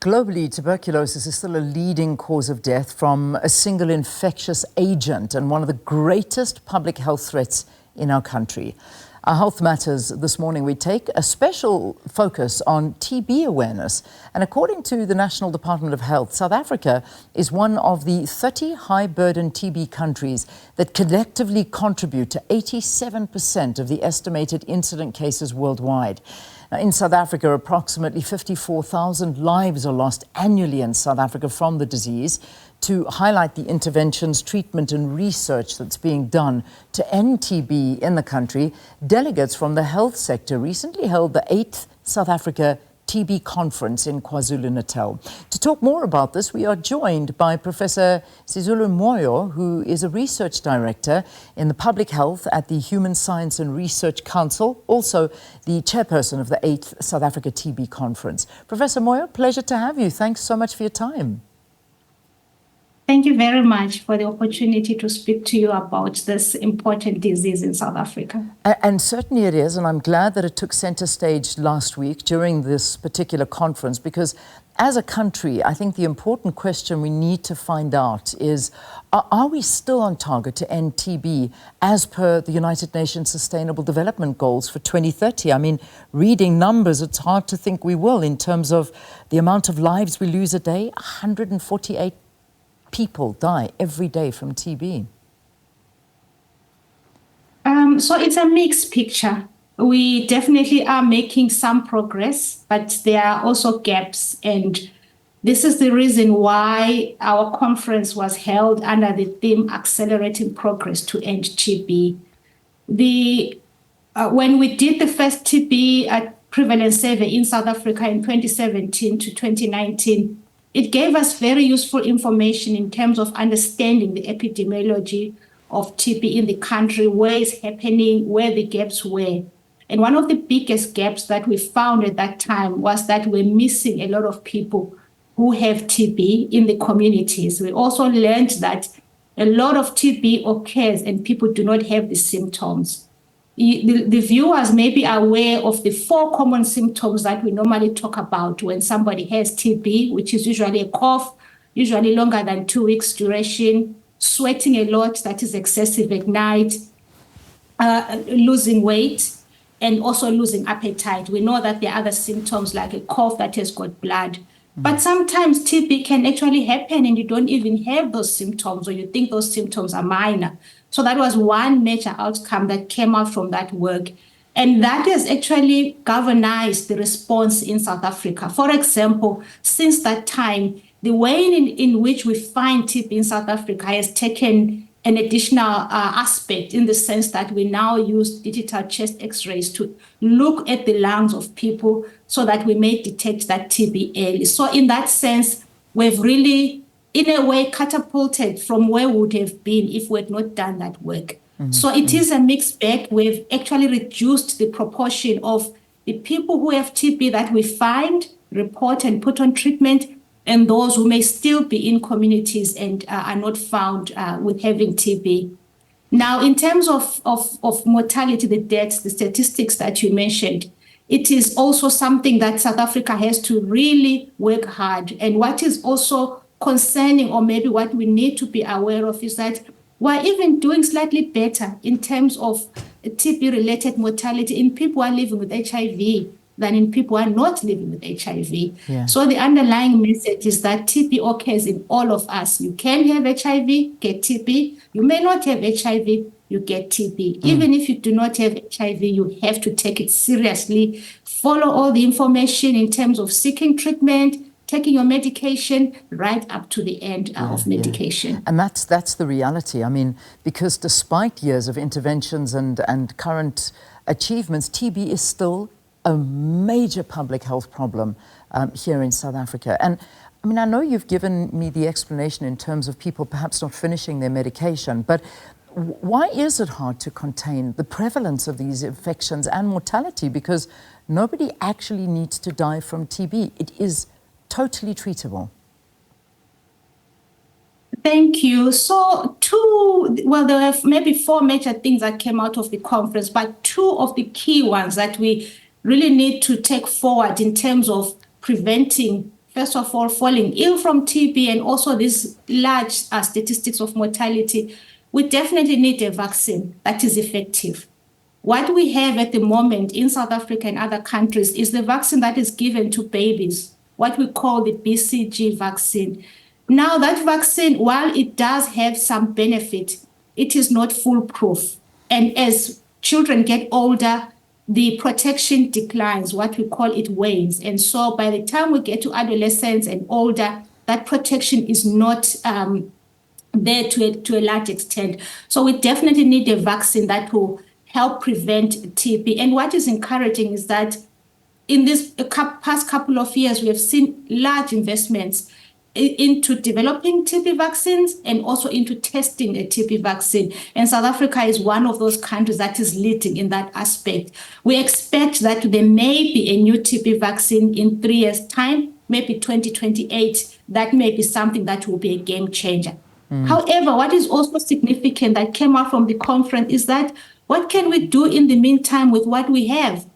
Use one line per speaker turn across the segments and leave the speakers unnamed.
Globally, tuberculosis is still a leading cause of death from a single infectious agent and one of the greatest public health threats in our country. Our Health Matters this morning, we take a special focus on TB awareness. And according to the National Department of Health, South Africa is one of the 30 high-burden TB countries that collectively contribute to 87% of the estimated incident cases worldwide. Now, in South Africa, approximately 54,000 lives are lost annually in South Africa from the disease. To highlight the interventions, treatment and research that's being done to end TB in the country, delegates from the health sector recently held the 8th South Africa TB conference in KwaZulu-Natal. To talk more about this, we are joined by Professor Sizulu Moyo, who is a research director in the public health at the Human Science and Research Council, also the chairperson of the 8th South Africa TB conference. Professor Moyo, pleasure to have you. Thanks so much for your time.
Thank you very much for the opportunity to speak to you about this important disease in South Africa.
And certainly it is, and I'm glad that it took center stage last week during this particular conference, because as a country, I think the important question we need to find out is, are we still on target to end TB as per the United Nations Sustainable Development Goals for 2030? I mean, reading numbers, it's hard to think we will in terms of the amount of lives we lose a day. 148 people die every day from TB.
So it's a mixed picture. We definitely are making some progress, but there are also gaps. And this is the reason why our conference was held under the theme Accelerating Progress to End TB. When we did the first TB prevalence survey in South Africa in 2017 to 2019, it gave us very useful information in terms of understanding the epidemiology of TB in the country, where it's happening, where the gaps were. And one of the biggest gaps that we found at that time was that we're missing a lot of people who have TB in the communities. We also learned that a lot of TB occurs and people do not have the symptoms. The viewers may be aware of the 4 common symptoms that we normally talk about when somebody has TB, which is usually a cough, usually longer than 2 weeks duration, sweating a lot, that is excessive at night, losing weight, and also losing appetite. We know that there are other symptoms like a cough that has got blood. But sometimes TB can actually happen and you don't even have those symptoms, or you think those symptoms are minor. So that was one major outcome that came out from that work. And that has actually galvanized the response in South Africa. For example, since that time, the way in which we find TB in South Africa has taken an additional aspect, in the sense that we now use digital chest x-rays to look at the lungs of people so that we may detect that TB early. So in that sense, we've really, in a way, catapulted from where we would have been if we had not done that work. So it is a mixed bag. We've actually reduced the proportion of the people who have TB that we find, report and put on treatment, and those who may still be in communities and are not found with having TB. Now, in terms of mortality, the deaths, the statistics that you mentioned, it is also something that South Africa has to really work hard. And what is also concerning, or maybe what we need to be aware of, is that we're even doing slightly better in terms of TB-related mortality in people who are living with HIV than in people who are not living with HIV.
Yeah.
So the underlying message is that TB occurs in all of us. You can have HIV, get TB. You may not have HIV, you get TB. Even if you do not have HIV, you have to take it seriously. Follow all the information in terms of seeking treatment, taking your medication, right up to the end of medication.
Yeah. And that's the reality. I mean, because despite years of interventions and current achievements, TB is still a major public health problem here in South Africa. And I mean, I know you've given me the explanation in terms of people perhaps not finishing their medication, but why is it hard to contain the prevalence of these infections and mortality? Because nobody actually needs to die from TB. It is totally treatable.
Thank you. So there are maybe 4 major things that came out of the conference, but 2 of the key ones that we really need to take forward in terms of preventing first of all, falling ill from TB and also these large statistics of mortality, we definitely need a vaccine that is effective. What we have at the moment in South Africa and other countries is the vaccine that is given to babies, what we call the BCG vaccine. Now, that vaccine, while it does have some benefit, it is not foolproof. And as children get older, the protection declines, what we call it wanes. And so by the time we get to adolescence and older, that protection is not there to a large extent. So we definitely need a vaccine that will help prevent TB. And what is encouraging is that in this past couple of years, we have seen large investments into developing TB vaccines and also into testing a TB vaccine. And South Africa is one of those countries that is leading in that aspect. We expect that there may be a new TB vaccine in 3 years' time, maybe 2028. That may be something that will be a game changer. However, what is also significant that came out from the conference is that what can we do in the meantime with what we have?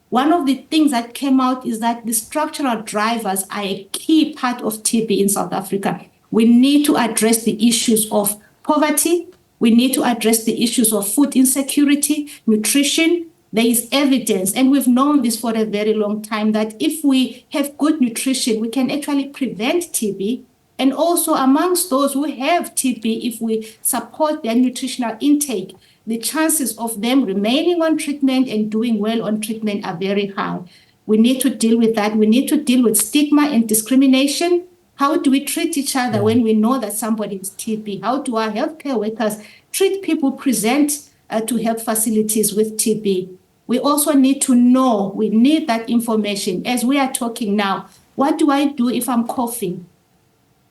One of the things that came out is that the structural drivers are a key part of TB in South Africa. We need to address the issues of poverty. We need to address the issues of food insecurity, nutrition. There is evidence, and we've known this for a very long time, that if we have good nutrition, we can actually prevent TB. And also amongst those who have TB, if we support their nutritional intake, the chances of them remaining on treatment and doing well on treatment are very high. We need to deal with that. We need to deal with stigma and discrimination. How do we treat each other when we know that somebody is TB? How do our healthcare workers treat people present to health facilities with TB? We also need to know, we need that information. As we are talking now, what do I do if I'm coughing?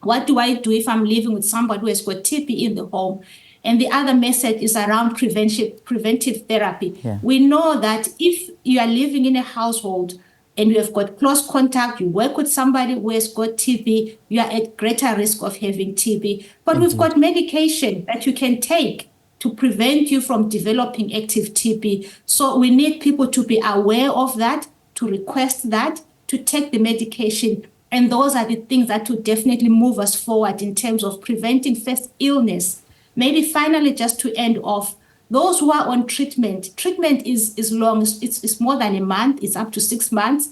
What do I do if I'm living with somebody who has got TB in the home? And the other message is around preventive therapy. Yeah. We know that if you are living in a household and you have got close contact, you work with somebody who has got TB, you are at greater risk of having TB. But we've got medication that you can take to prevent you from developing active TB. So we need people to be aware of that, to request that, to take the medication. And those are the things that will definitely move us forward in terms of preventing first illness. Maybe finally, just to end off, those who are on treatment is long, it's more than a month, it's up to 6 months.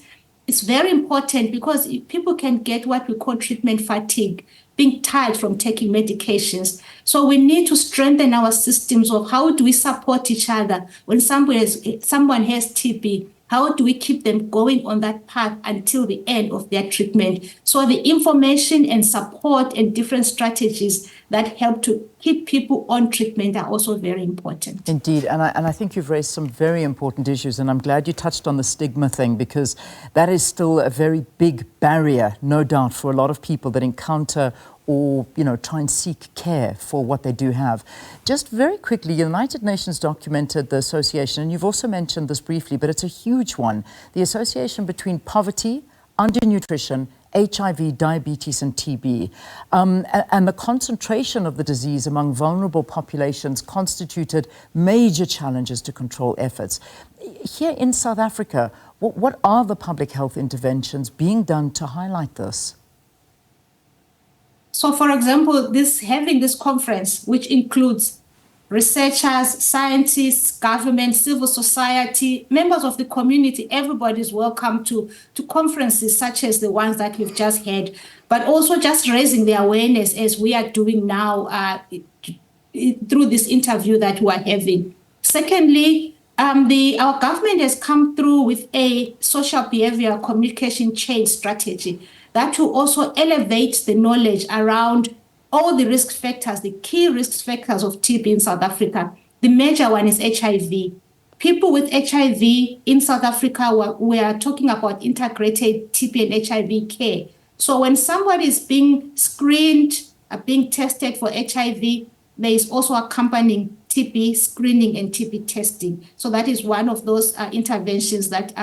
It's very important because people can get what we call treatment fatigue, being tired from taking medications. So we need to strengthen our systems of how do we support each other when someone has TB. How do we keep them going on that path until the end of their treatment? So the information and support and different strategies that help to keep people on treatment are also very important.
Indeed, and I think you've raised some very important issues, and I'm glad you touched on the stigma thing, because that is still a very big barrier, no doubt, for a lot of people that encounter or, try and seek care for what they do have. Just very quickly, the United Nations documented the association, and you've also mentioned this briefly, but it's a huge one, the association between poverty, undernutrition, HIV, diabetes, and TB. And the concentration of the disease among vulnerable populations constituted major challenges to control efforts. Here in South Africa, what are the public health interventions being done to highlight this?
So, for example, having this conference, which includes researchers, scientists, government, civil society, members of the community, everybody is welcome to conferences such as the ones that we've just had, but also just raising the awareness as we are doing now through this interview that we are having. Secondly, our government has come through with a social behavior communication change strategy that will also elevate the knowledge around all the risk factors, the key risk factors of TB in South Africa. The major one is HIV. People with HIV in South Africa, we are talking about integrated TB and HIV care. So when somebody is being screened, being tested for HIV, there is also accompanying TB screening and TB testing. So that is one of those interventions that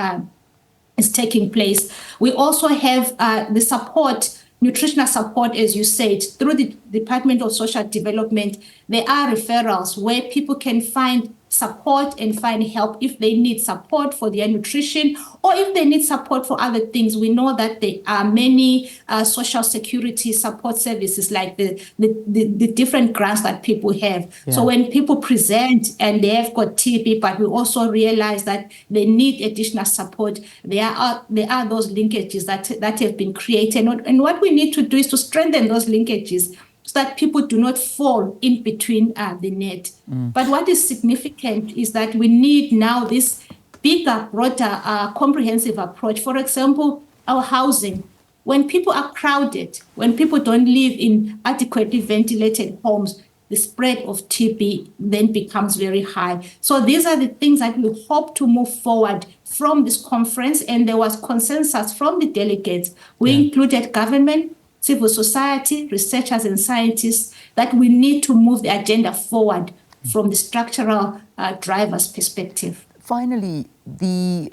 is taking place. We also have the support, nutritional support, as you said, through the Department of Social Development. There are referrals where people can find support and find help if they need support for their nutrition or if they need support for other things. We know that there are many social security support services, like the different grants that people have. Yeah. So when people present and they have got TB, but we also realize that they need additional support, there are those linkages that have been created. And what we need to do is to strengthen those linkages so that people do not fall in between the net. But what is significant is that we need now this bigger, broader, comprehensive approach. For example, our housing. When people are crowded, when people don't live in adequately ventilated homes, the spread of TB then becomes very high. So these are the things that we hope to move forward from this conference. And there was consensus from the delegates. We included government, civil society, researchers and scientists, that we need to move the agenda forward from the structural drivers perspective.
Finally, the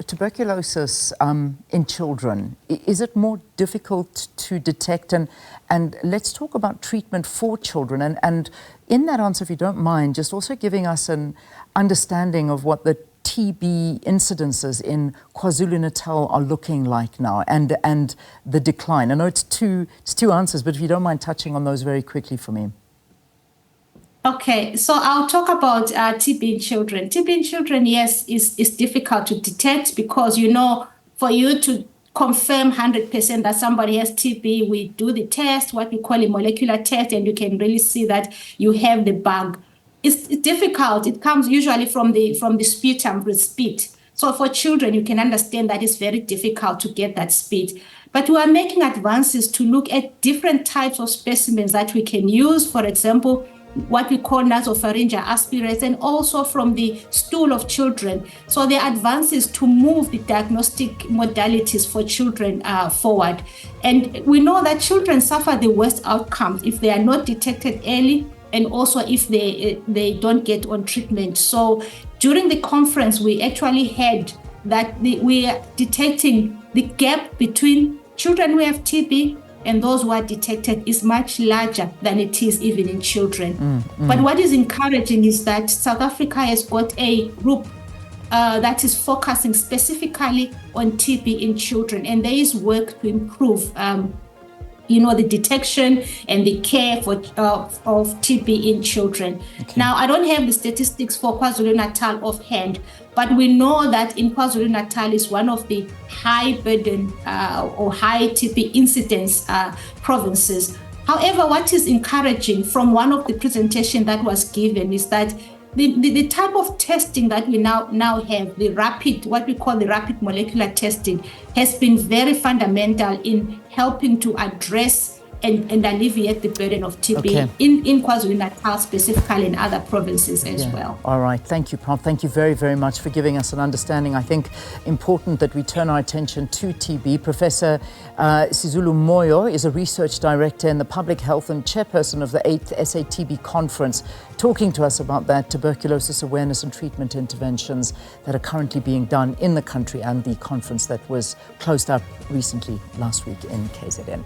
tuberculosis in children, is it more difficult to detect? And let's talk about treatment for children. And in that answer, if you don't mind, just also giving us an understanding of what the TB incidences in KwaZulu-Natal are looking like now, and the decline. I know it's two answers, but if you don't mind touching on those very quickly for me.
Okay, so I'll talk about TB in children. TB in children, yes, is difficult to detect because, you know, for you to confirm 100% that somebody has TB, we do the test, what we call a molecular test, and you can really see that you have the bug. It's difficult. It comes usually from the sputum with spit. So for children, you can understand that it's very difficult to get that spit. But we are making advances to look at different types of specimens that we can use. For example, what we call nasopharyngeal aspirates, and also from the stool of children. So there are advances to move the diagnostic modalities for children forward. And we know that children suffer the worst outcomes if they are not detected early, and also if they don't get on treatment. So during the conference, we actually had that we are detecting the gap between children who have TB and those who are detected is much larger than it is even in children. But what is encouraging is that South Africa has got a group that is focusing specifically on TB in children, and there is work to improve the detection and the care of TB in children. Okay. Now, I don't have the statistics for KwaZulu-Natal offhand, but we know that in KwaZulu-Natal is one of the high burden or high TB incidence provinces. However, what is encouraging from one of the presentations that was given is that the type of testing that we now have, the rapid, what we call the rapid molecular testing, has been very fundamental in helping to address and alleviate the burden of TB in KwaZulu-Natal specifically, in other provinces as well.
All right. Thank you, Prof. Thank you very, very much for giving us an understanding. I think important that we turn our attention to TB. Professor Sizulu Moyo is a research director in the Public Health and Chairperson of the 8th SATB Conference, talking to us about that tuberculosis awareness and treatment interventions that are currently being done in the country and the conference that was closed up recently last week in KZN.